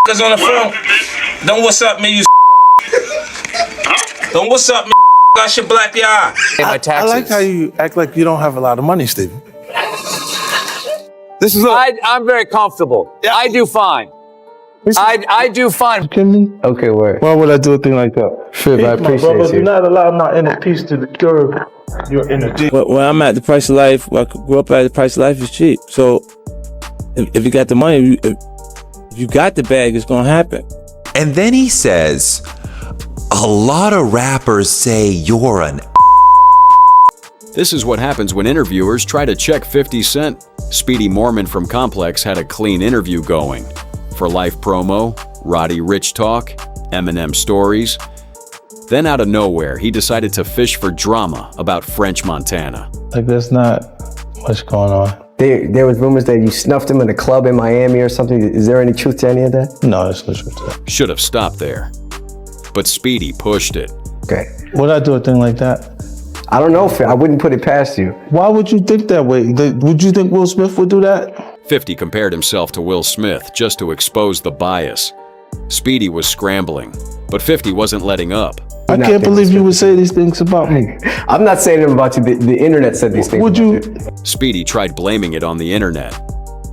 That is on the phone. Don't what's up me, you Don't what's up me, got your black eye. I like how you act like you don't have a lot of money, Steven. This is I'm very comfortable. Yeah. I do fine. I do fine. Okay, word. Why would I do a thing like that? Fib, I appreciate you. Do not allow my inner peace to disturb your inner demon. Where I'm at, the price of life, where I grew up at, the price of life is cheap. So if you got the money, if you got the bag, it's gonna happen. And then he says, a lot of rappers say you're an This is what happens when interviewers try to check 50 Cent. Speedy Mormon from Complex had a clean interview going. For Life promo, Roddy Ricch talk, Eminem stories. Then out of nowhere, he decided to fish for drama about French Montana. Like there's not much going on. There was rumors that you snuffed him in a club in Miami or something. Is there any truth to any of that? No, there's no truth to that. Should have stopped there. But Speedy pushed it. Okay. Would I do a thing like that? I don't know, Phil. I wouldn't put it past you. Why would you think that way? Would you think Will Smith would do that? 50 compared himself to Will Smith just to expose the bias. Speedy was scrambling, but 50 wasn't letting up. I can't believe you would say these things about me. I'm not saying them about you. The internet said these things. Would you? Speedy tried blaming it on the internet.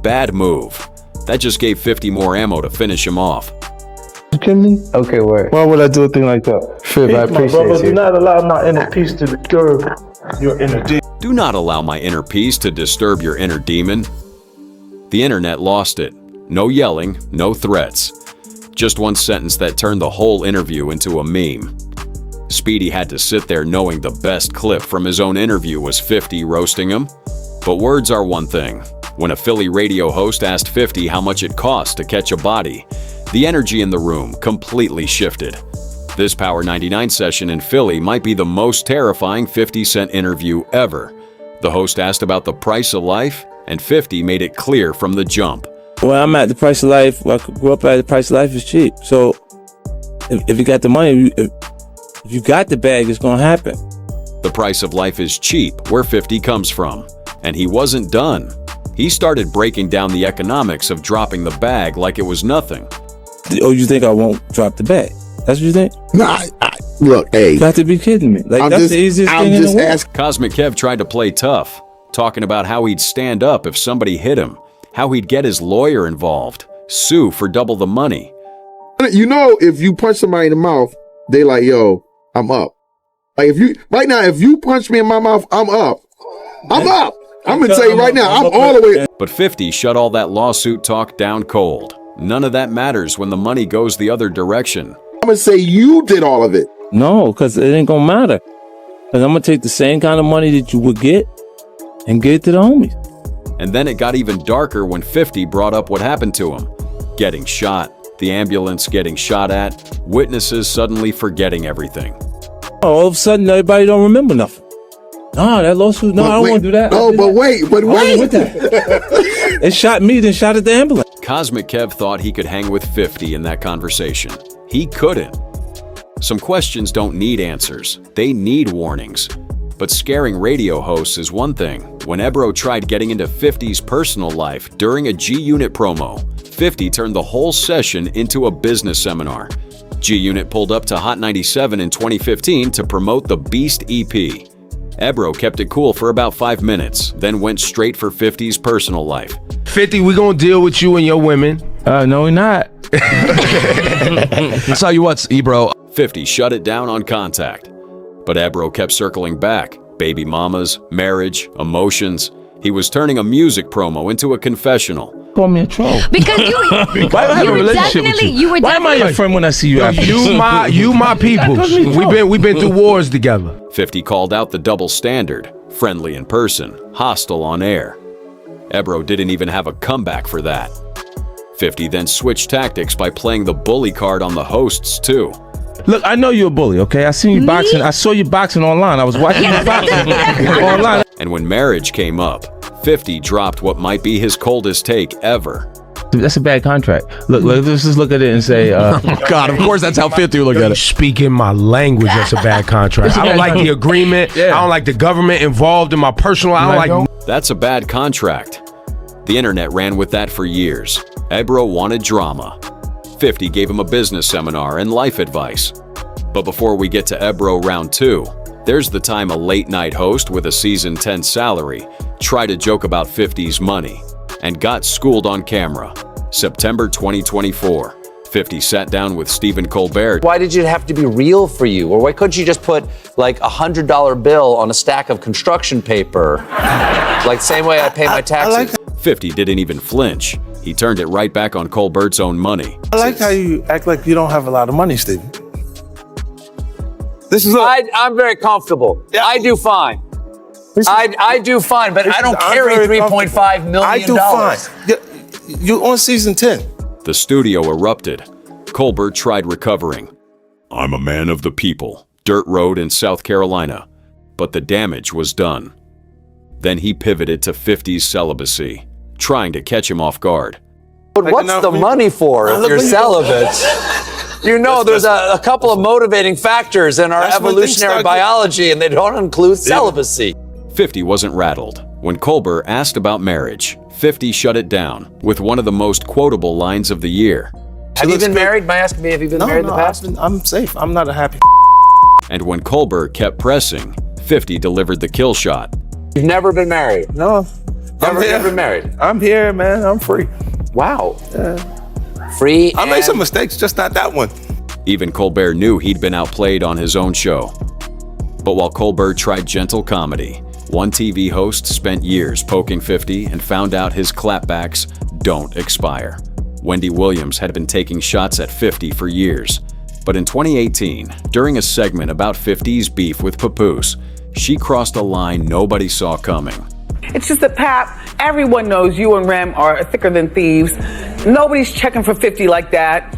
Bad move. That just gave 50 more ammo to finish him off. You kidding me? Okay, word. Why would I do a thing like that? Fib, I appreciate you. Do not allow my inner peace to disturb your inner demon. Do not allow my inner peace to disturb your inner demon. The internet lost it. No yelling, no threats. Just one sentence that turned the whole interview into a meme. Speedy had to sit there knowing the best clip from his own interview was 50 roasting him. But words are one thing. When a Philly radio host asked 50 how much it cost to catch a body, the energy in the room completely shifted. This Power 99 session in Philly might be the most terrifying 50 Cent interview ever. The host asked about the price of life, and 50 made it clear from the jump. Where I'm at, the price of life, where I grew up at, the price of life is cheap. So if you got the money, if you got the bag, it's gonna happen. The price of life is cheap, where 50 comes from. And he wasn't done. He started breaking down the economics of dropping the bag like it was nothing. Oh, you think I won't drop the bag? That's what you think? Nah, look, hey. You got to be kidding me. Like, that's the easiest thing in the world. Cosmic Kev tried to play tough, talking about how he'd stand up if somebody hit him, how he'd get his lawyer involved, sue for double the money. You know, if you punch somebody in the mouth, they like, yo, I'm up. Like if you punch me in my mouth, I'm up. I'm up. I'm gonna tell you right now, I'm all the way. But 50 shut all that lawsuit talk down cold. None of that matters when the money goes the other direction. I'm gonna say you did all of it. No, because it ain't gonna matter. Because I'm gonna take the same kind of money that you would get and get it to the homies. And then it got even darker when 50 brought up what happened to him. Getting shot, the ambulance getting shot at, witnesses suddenly forgetting everything. All of a sudden, everybody don't remember nothing. No, that lawsuit, no, I don't want to do that. No, but wait. With that. It shot me, then shot at the ambulance. Cosmic Kev thought he could hang with 50 in that conversation. He couldn't. Some questions don't need answers. They need warnings. But scaring radio hosts is one thing. When Ebro tried getting into 50's personal life during a G-Unit promo, 50 turned the whole session into a business seminar. G-Unit pulled up to Hot 97 in 2015 to promote the Beast EP. Ebro kept it cool for about 5 minutes, then went straight for 50's personal life. 50, we gonna deal with you and your women. No, we're not. I tell you what, Ebro. 50 shut it down on contact. But Ebro kept circling back. Baby mamas, marriage, emotions. He was turning a music promo into a confessional. Call me a troll. Because you why do I have a relationship with you? Why am I your friend when I see you? You my people. We've been through wars together. 50 called out the double standard, friendly in person, hostile on air. Ebro didn't even have a comeback for that. 50 then switched tactics by playing the bully card on the hosts too. Look, I know you're a bully, okay? I seen you boxing. I saw you boxing online. I was watching you boxing online. And when marriage came up, 50 dropped what might be his coldest take ever. Dude, that's a bad contract. Look, let's just look at it and say, oh God, of course that's how 50 look at it. Speaking my language, that's a bad contract. I don't like the agreement. Yeah. I don't like the government involved in my personal. I don't like. That's a bad contract. The internet ran with that for years. Ebro wanted drama. 50 gave him a business seminar and life advice. But before we get to Ebro round 2, there's the time a late-night host with a season 10 salary tried to joke about 50's money and got schooled on camera. September 2024, 50 sat down with Stephen Colbert. Why did it have to be real for you? Or why couldn't you just put like $100 bill on a stack of construction paper? Like same way I pay my taxes. 50 didn't even flinch. He turned it right back on Colbert's own money. I like how you act like you don't have a lot of money, Stephen. I'm very comfortable. Yeah. I do fine. I do fine, but I don't carry $3.5 million. I do fine. You're on season 10. The studio erupted. Colbert tried recovering. I'm a man of the people. Dirt road in South Carolina. But the damage was done. Then he pivoted to 50's celibacy, trying to catch him off guard. But what's the money for if you're celibate? You know, there's a couple of motivating factors in our evolutionary biology, and they don't include celibacy. 50 wasn't rattled. When Colbert asked about marriage, 50 shut it down with one of the most quotable lines of the year. Have you been married? May I ask me, have you been married in the past? I'm safe. I'm not a happy. And when Colbert kept pressing, 50 delivered the kill shot. You've never been married? No. Never been married? I'm here, man. I'm free. Wow. Free. I made some mistakes, just not that one. Even Colbert knew he'd been outplayed on his own show. But while Colbert tried gentle comedy, one TV host spent years poking 50 and found out his clapbacks don't expire. Wendy Williams had been taking shots at 50 for years. But in 2018, during a segment about 50's beef with Papoose, she crossed a line nobody saw coming. It's just that, Pap, everyone knows you and Rem are thicker than thieves. Nobody's checking for 50 like that.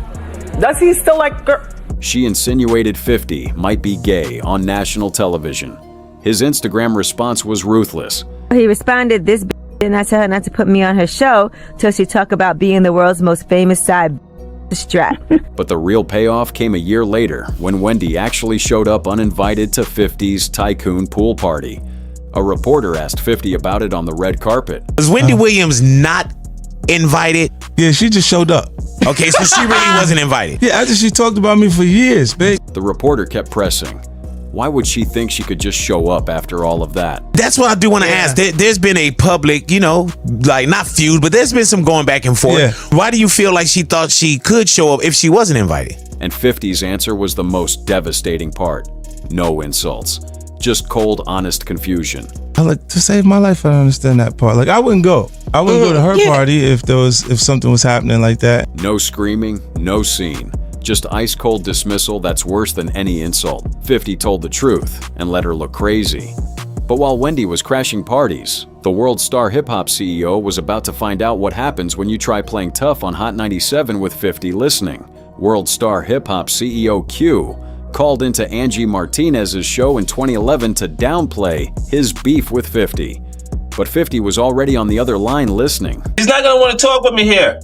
Does he still like girl? She insinuated 50 might be gay on national television. His Instagram response was ruthless. He responded, this did not tell her not to put me on her show till she talk about being the world's most famous side strap. But the real payoff came a year later when Wendy actually showed up uninvited to 50's tycoon pool party. A reporter asked 50 about it on the red carpet. Was Wendy Williams not invited? Yeah, she just showed up. Okay, so she really wasn't invited. Yeah, after she talked about me for years, babe. The reporter kept pressing. Why would she think she could just show up after all of that? That's what I do want to ask. There's been a public, like not feud, but there's been some going back and forth. Yeah. Why do you feel like she thought she could show up if she wasn't invited? And 50's answer was the most devastating part. No insults. Just cold, honest confusion. To save my life, I don't understand that part. Like, I wouldn't go. I wouldn't go to her party if something was happening like that. No screaming, no scene. Just ice-cold dismissal that's worse than any insult. 50 told the truth and let her look crazy. But while Wendy was crashing parties, the World Star Hip-Hop CEO was about to find out what happens when you try playing tough on Hot 97 with 50 listening. World Star Hip-Hop CEO Q called into Angie Martinez's show in 2011 to downplay his beef with 50. But 50 was already on the other line listening. He's not gonna want to talk with me here.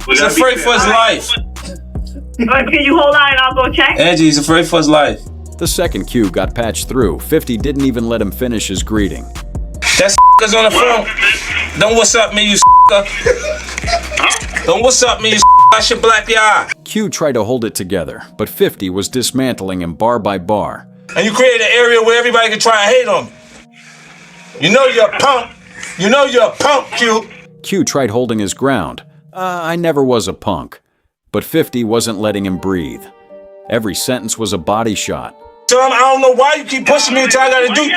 He's afraid for his life. Can you hold on and I'll go check? Angie, he's afraid for his life. The second Q got patched through. 50 didn't even let him finish his greeting. That is on the phone. Don't what's up me, you Don't what's up me, you That's your black eye. Q tried to hold it together, but 50 was dismantling him bar by bar. And you created an area where everybody can try and hate on me. You know you're a punk. You know you're a punk, Q. Q tried holding his ground. I never was a punk. But 50 wasn't letting him breathe. Every sentence was a body shot. Tom, I don't know why you keep pushing me until I gotta do.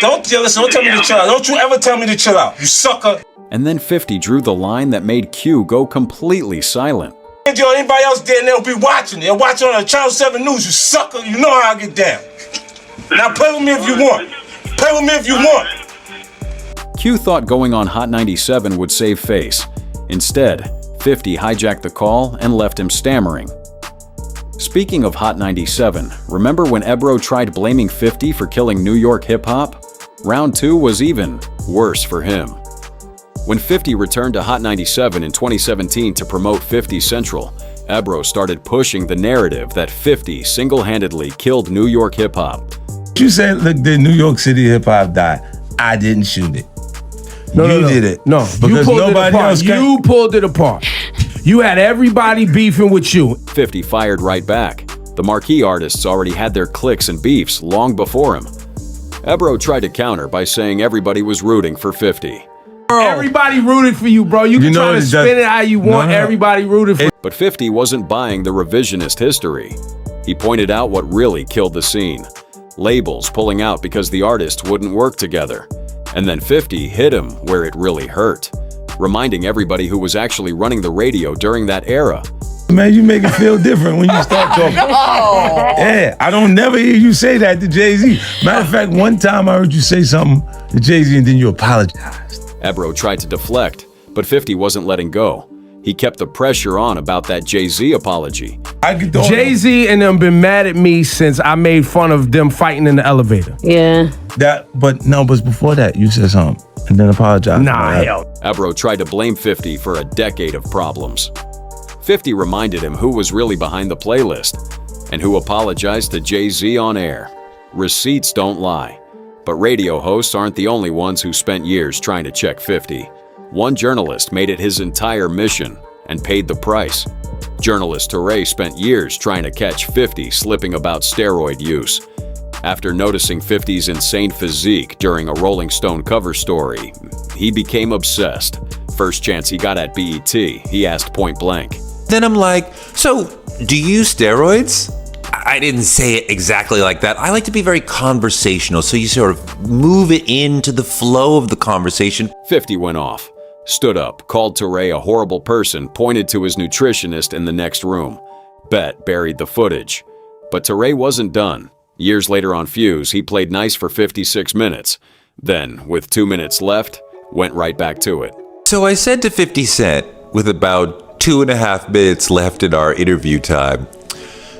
Don't tell me to chill out. Don't you ever tell me to chill out, you sucker. And then 50 drew the line that made Q go completely silent. Anybody else there, they'll be watching. They'll watch on the Channel 7 News, you sucker. You know how I get down. Now play with me if you want. Play with me if you want. Q thought going on Hot 97 would save face. Instead, 50 hijacked the call and left him stammering. Speaking of Hot 97, remember when Ebro tried blaming 50 for killing New York hip-hop? Round 2 was even worse for him. When 50 returned to Hot 97 in 2017 to promote 50 Central, Ebro started pushing the narrative that 50 single-handedly killed New York hip-hop. You said, look, the New York City hip-hop died. I didn't shoot it. No, you did it. No, because nobody else You pulled it apart. You had everybody beefing with you. 50 fired right back. The marquee artists already had their cliques and beefs long before him. Ebro tried to counter by saying everybody was rooting for 50. Everybody rooted for you, bro. You can try to spin it how you want. Everybody rooted for you. But 50 wasn't buying the revisionist history. He pointed out what really killed the scene. Labels pulling out because the artists wouldn't work together. And then 50 hit him where it really hurt, reminding everybody who was actually running the radio during that era. Man, you make it feel different when you start talking. Yeah, I don't never hear you say that to Jay-Z. Matter of fact, one time I heard you say something to Jay-Z and then you apologized. Ebro tried to deflect, but 50 wasn't letting go. He kept the pressure on about that Jay-Z apology. Jay-Z and them been mad at me since I made fun of them fighting in the elevator. Yeah. But before that, you said something and then apologized. Nah, hell. Ebro tried to blame 50 for a decade of problems. 50 reminded him who was really behind the playlist and who apologized to Jay-Z on air. Receipts don't lie. But radio hosts aren't the only ones who spent years trying to check 50. One journalist made it his entire mission and paid the price. Journalist Touré spent years trying to catch 50 slipping about steroid use. After noticing 50's insane physique during a Rolling Stone cover story, he became obsessed. First chance he got at BET, he asked point blank. Then I'm like, so do you use steroids? I didn't say it exactly like that. I like to be very conversational, so you sort of move it into the flow of the conversation. 50 went off, stood up, called Touré a horrible person, pointed to his nutritionist in the next room. Bet buried the footage. But Touré wasn't done. Years later on Fuse, he played nice for 56 minutes. Then, with 2 minutes left, went right back to it. So I said to 50 Cent, with about 2.5 minutes left in our interview time,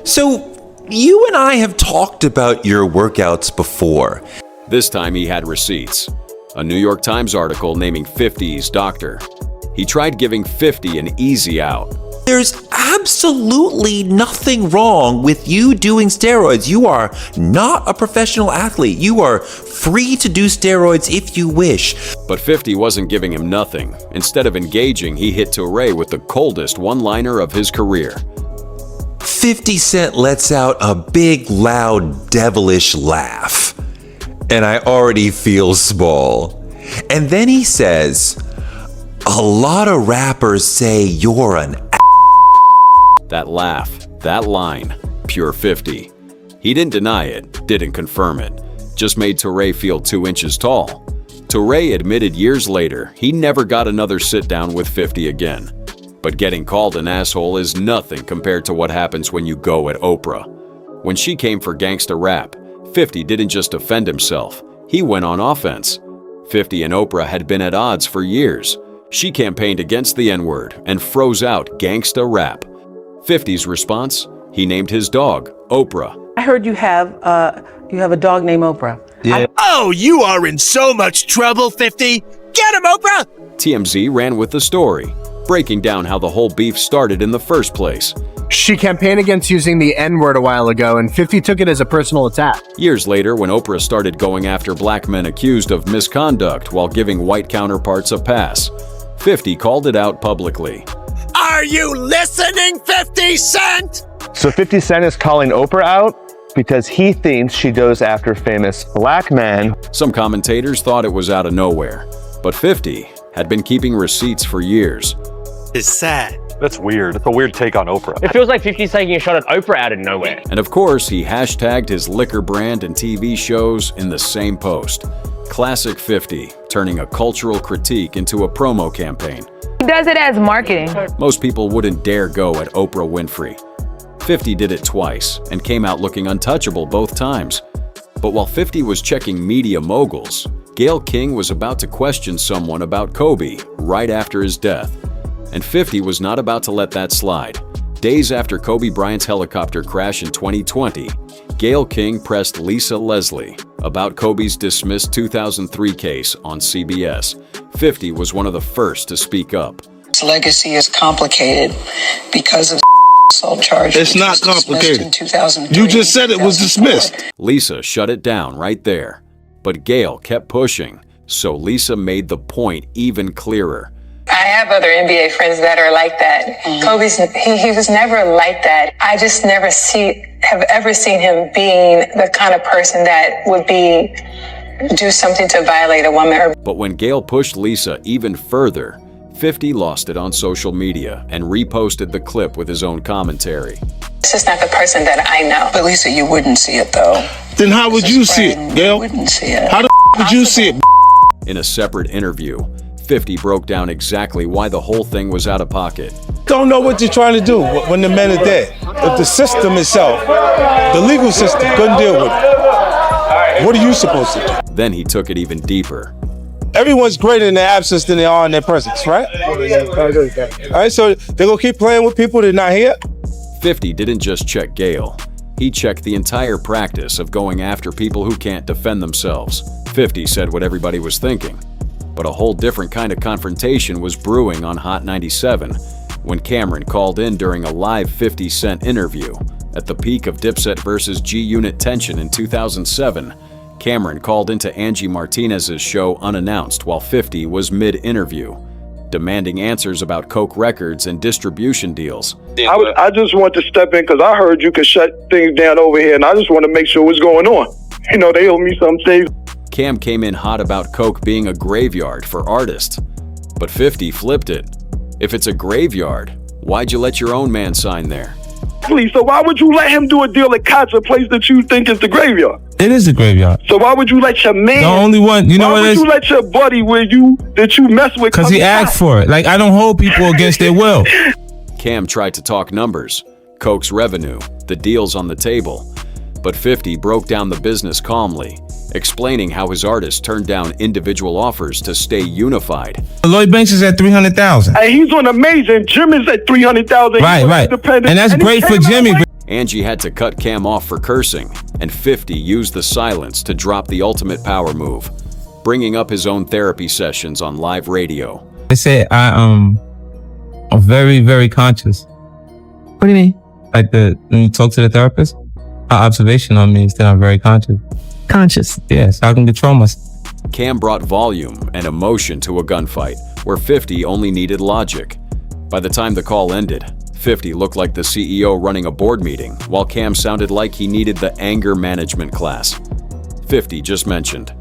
so you and I have talked about your workouts before. This time he had receipts. A New York Times article naming 50's doctor. He tried giving 50 an easy out. There's absolutely nothing wrong with you doing steroids. You are not a professional athlete. You are free to do steroids if you wish. But 50 wasn't giving him nothing. Instead of engaging, he hit Touré with the coldest one-liner of his career. 50 Cent lets out a big, loud, devilish laugh. And I already feel small. And then he says, a lot of rappers say you're an That laugh, that line, pure 50. He didn't deny it, didn't confirm it, just made Touré feel 2 inches tall. Touré admitted years later he never got another sit-down with 50 again. But getting called an asshole is nothing compared to what happens when you go at Oprah. When she came for gangsta rap, 50 didn't just defend himself, he went on offense. 50 and Oprah had been at odds for years. She campaigned against the N-word and froze out gangsta rap. 50's response? He named his dog Oprah. I heard you have a dog named Oprah. Yeah. Oh, you are in so much trouble, 50. Get him, Oprah! TMZ ran with the story, breaking down how the whole beef started in the first place. She campaigned against using the N-word a while ago, and 50 took it as a personal attack. Years later, when Oprah started going after black men accused of misconduct while giving white counterparts a pass, 50 called it out publicly. Are you listening, 50 Cent? So 50 Cent is calling Oprah out because he thinks she goes after famous black men. Some commentators thought it was out of nowhere, but 50 had been keeping receipts for years. It's sad. That's weird. It's a weird take on Oprah. It feels like 50's taking a shot at Oprah out of nowhere. And of course, he hashtagged his liquor brand and TV shows in the same post. Classic 50, turning a cultural critique into a promo campaign. He does it as marketing. Most people wouldn't dare go at Oprah Winfrey. 50 did it twice and came out looking untouchable both times. But while 50 was checking media moguls, Gayle King was about to question someone about Kobe right after his death. And 50 was not about to let that slide. Days after Kobe Bryant's helicopter crash in 2020, Gayle King pressed Lisa Leslie about Kobe's dismissed 2003 case on CBS. 50 was one of the first to speak up. His legacy is complicated because of assault charges. It's not complicated. You just said it was dismissed. Lisa shut it down right there. But Gayle kept pushing, so Lisa made the point even clearer. I have other NBA friends that are like that. Kobe's, he was never like that. I just never have ever seen him being the kind of person that would do something to violate a woman. But when Gayle pushed Lisa even further, 50 lost it on social media and reposted the clip with his own commentary. This is not the person that I know. But Lisa, you wouldn't see it though. Then how would you see it, Gayle? Wouldn't see it. How the would you see it? In a separate interview, 50 broke down exactly why the whole thing was out of pocket. Don't know what you're trying to do when the men are dead. If the system itself, the legal system, couldn't deal with it, what are you supposed to do? Then he took it even deeper. Everyone's greater in their absence than they are in their presence, right? All right, so they're gonna keep playing with people that are not here? 50 didn't just check Gayle. He checked the entire practice of going after people who can't defend themselves. 50 said what everybody was thinking. But a whole different kind of confrontation was brewing on Hot 97 when Cameron called in during a live 50 Cent interview. At the peak of Dipset versus G-Unit tension in 2007, Cameron called into Angie Martinez's show unannounced while 50 was mid-interview, demanding answers about Coke records and distribution deals. I just want to step in because I heard you could shut things down over here, and I just want to make sure what's going on. You know, they owe me some things. Cam came in hot about Coke being a graveyard for artists, but 50 flipped it. If it's a graveyard, why'd you let your own man sign there? Please, so why would you let him do a deal at Cots, a place that you think is the graveyard? It is a graveyard. So why would you let your man? The only one, you know what it is? Why would you let your buddy that you mess with? Because he asked for it. Like, I don't hold people against their will. Cam tried to talk numbers, Coke's revenue, the deals on the table, but 50 broke down the business calmly, explaining how his artists turned down individual offers to stay unified. Lloyd Banks is at 300,000. Hey, he's on amazing. Jim is at 300,000. Right. And that's great for Jimmy. Angie had to cut Cam off for cursing, and 50 used the silence to drop the ultimate power move, bringing up his own therapy sessions on live radio. They say I'm very, very conscious. What do you mean? Like when you talk to the therapist, her observation on me is that I'm very conscious. Conscious? Yes, I can control myself. Cam brought volume and emotion to a gunfight where 50 only needed logic. By the time the call ended, 50 looked like the CEO running a board meeting, while Cam sounded like he needed the anger management class. 50 just mentioned.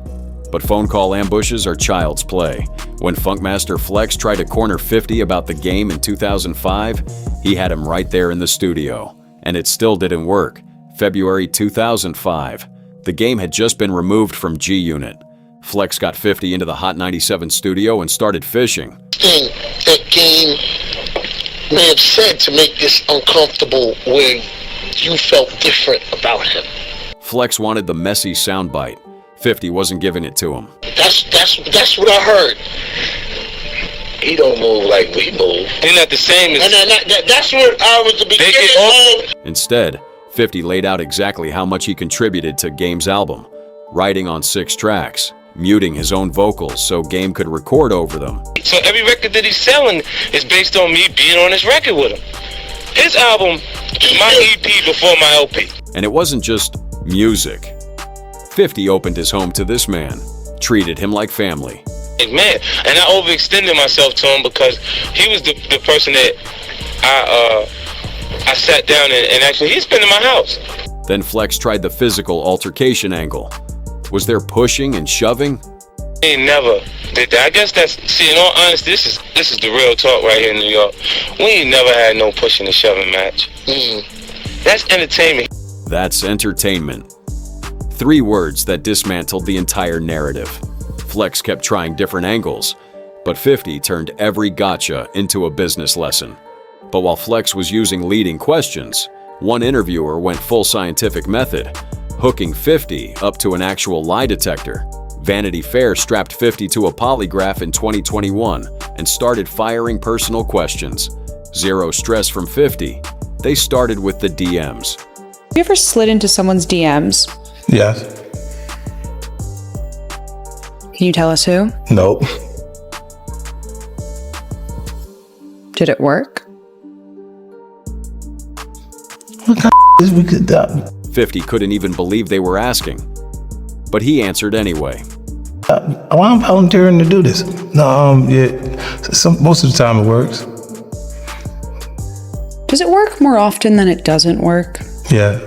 But phone call ambushes are child's play. When Funkmaster Flex tried to corner 50 about the game in 2005, he had him right there in the studio. And it still didn't work. February 2005. The game had just been removed from G-Unit. Flex got 50 into the Hot 97 studio and started fishing. That game may have said to make this uncomfortable where you felt different about him. Flex wanted the messy soundbite. 50 wasn't giving it to him. That's what I heard. He don't move like we move. They're not the same as... That's what I was the beginning of. Instead, 50 laid out exactly how much he contributed to Game's album, writing on 6 tracks, muting his own vocals so Game could record over them. So every record that he's selling is based on me being on this record with him. His album is my EP before my LP. And it wasn't just music. 50 opened his home to this man, treated him like family. Man, and I overextended myself to him because he was the person that I sat down and actually he's been in my house. Then Flex tried the physical altercation angle. Was there pushing and shoving? He never did that. I guess in all honesty, this is the real talk right here in New York. We ain't never had no pushing and shoving match. That's entertainment. That's entertainment. 3 words that dismantled the entire narrative. Flex kept trying different angles, but 50 turned every gotcha into a business lesson. But while Flex was using leading questions, one interviewer went full scientific method, hooking 50 up to an actual lie detector. Vanity Fair strapped 50 to a polygraph in 2021 and started firing personal questions. Zero stress from 50. They started with the DMs. Have you ever slid into someone's DMs? Yes. Can you tell us who? Nope. Did it work? What kind of is we could do? 50 couldn't even believe they were asking, but he answered anyway. why I'm volunteering to do this? No, most of the time it works. Does it work more often than it doesn't work? Yeah.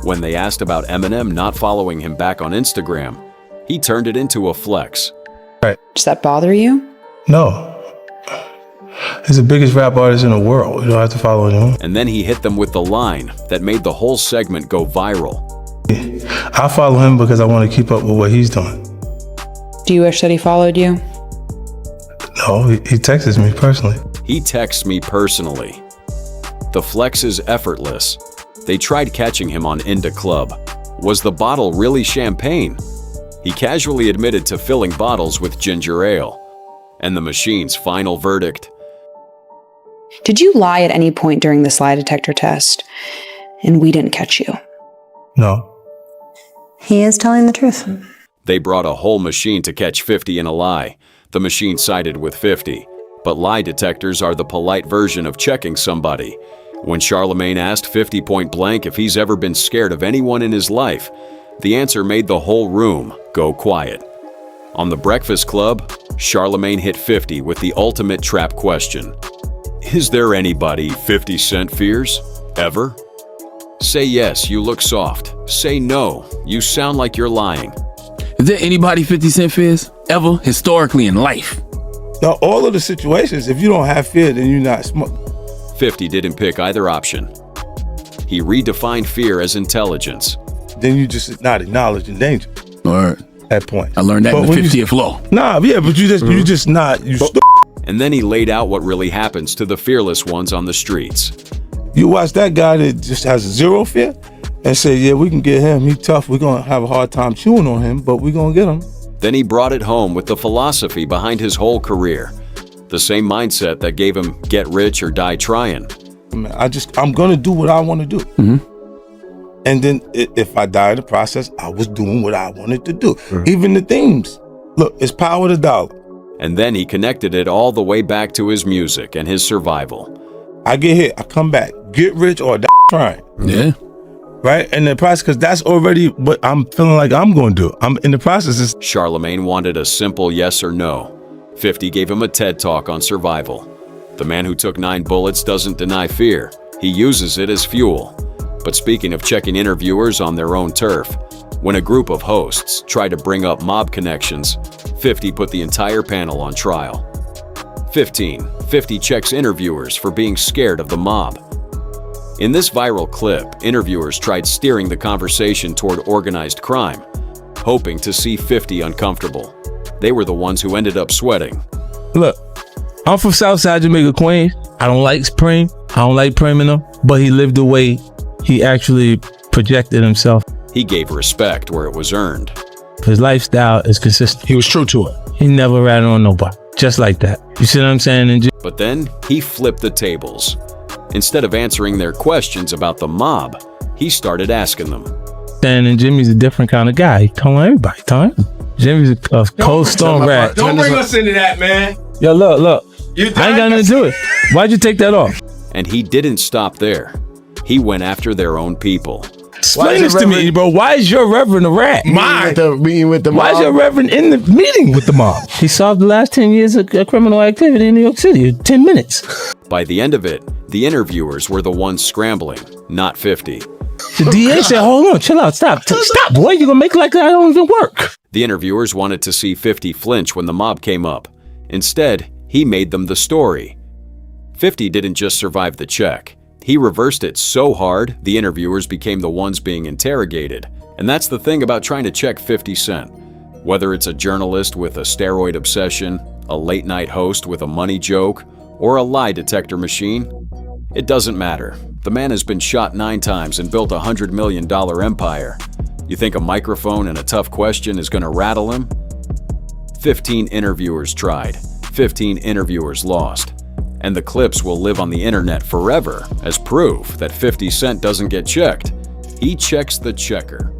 When they asked about Eminem not following him back on Instagram, he turned it into a flex. Right. Does that bother you? No. He's the biggest rap artist in the world. You don't have to follow him. And then he hit them with the line that made the whole segment go viral. I follow him because I want to keep up with what he's doing. Do you wish that he followed you? No, he texts me personally. He texts me personally. The flex is effortless. They tried catching him on Inda Club. Was the bottle really champagne? He casually admitted to filling bottles with ginger ale. And the machine's final verdict. Did you lie at any point during this lie detector test? And we didn't catch you. No. He is telling the truth. They brought a whole machine to catch 50 in a lie. The machine sided with 50. But lie detectors are the polite version of checking somebody. When Charlemagne asked 50 point blank if he's ever been scared of anyone in his life, the answer made the whole room go quiet. On The Breakfast Club, Charlemagne hit 50 with the ultimate trap question. Is there anybody 50 Cent fears? Ever? Say yes, you look soft. Say no, you sound like you're lying. Is there anybody 50 Cent fears? Ever? Historically in life? Now, all of the situations, if you don't have fear, then you're not smart. 50 didn't pick either option. He redefined fear as intelligence. Then you just not acknowledging danger. All right. That point. I learned that in the 50th law. Nah, yeah, but you just not. And then he laid out what really happens to the fearless ones on the streets. You watch that guy that just has zero fear and say, yeah, we can get him. He tough. We're going to have a hard time chewing on him, but we're going to get him. Then he brought it home with the philosophy behind his whole career. The same mindset that gave him get rich or die trying. I'm going to do what I want to do. Mm-hmm. And then if I die in the process, I was doing what I wanted to do. Even the themes. Look, it's power to dollar. And then he connected it all the way back to his music and his survival. I get hit, I come back. Get rich or die trying. Yeah. Right? And the process, because that's already what I'm feeling like I'm going to do. I'm in the process. Charlemagne wanted a simple yes or no. 50 gave him a TED Talk on survival. The man who took 9 bullets doesn't deny fear. He uses it as fuel. But speaking of checking interviewers on their own turf, when a group of hosts tried to bring up mob connections, 50 put the entire panel on trial. 50 checks interviewers for being scared of the mob. In this viral clip, interviewers tried steering the conversation toward organized crime, hoping to see 50 uncomfortable. They were the ones who ended up sweating. Look, I'm from Southside Jamaica, Queens. I don't like Supreme. I don't like Premium, but he lived the way he actually projected himself. He gave respect where it was earned. His lifestyle is consistent. He was true to it. He never ratted on nobody. Just like that. You see what I'm saying? But then he flipped the tables. Instead of answering their questions about the mob, he started asking them. And Jimmy's a different kind of guy. He told everybody. Jimmy's a cold stone rat. Don't bring us into that, man. Yo, look. I ain't got nothing to do with it. Why'd you take that off? And he didn't stop there. He went after their own people. Explain this to me, bro. Why is your reverend a rat? Meeting with the mob. Why is your reverend in the meeting with the mob? He solved the last 10 years of criminal activity in New York City in 10 minutes. By the end of it, the interviewers were the ones scrambling, not 50. The DA said, hold on, chill out, stop, boy. You're going to make it like that don't even work. The interviewers wanted to see 50 flinch when the mob came up. Instead, he made them the story. 50 didn't just survive the check. He reversed it so hard, the interviewers became the ones being interrogated. And that's the thing about trying to check 50 Cent. Whether it's a journalist with a steroid obsession, a late-night host with a money joke, or a lie detector machine, it doesn't matter. The man has been shot 9 times and built a $100 million empire. You think a microphone and a tough question is going to rattle him? 15 interviewers tried. 15 interviewers lost. And the clips will live on the internet forever as proof that 50 Cent doesn't get checked. He checks the checker.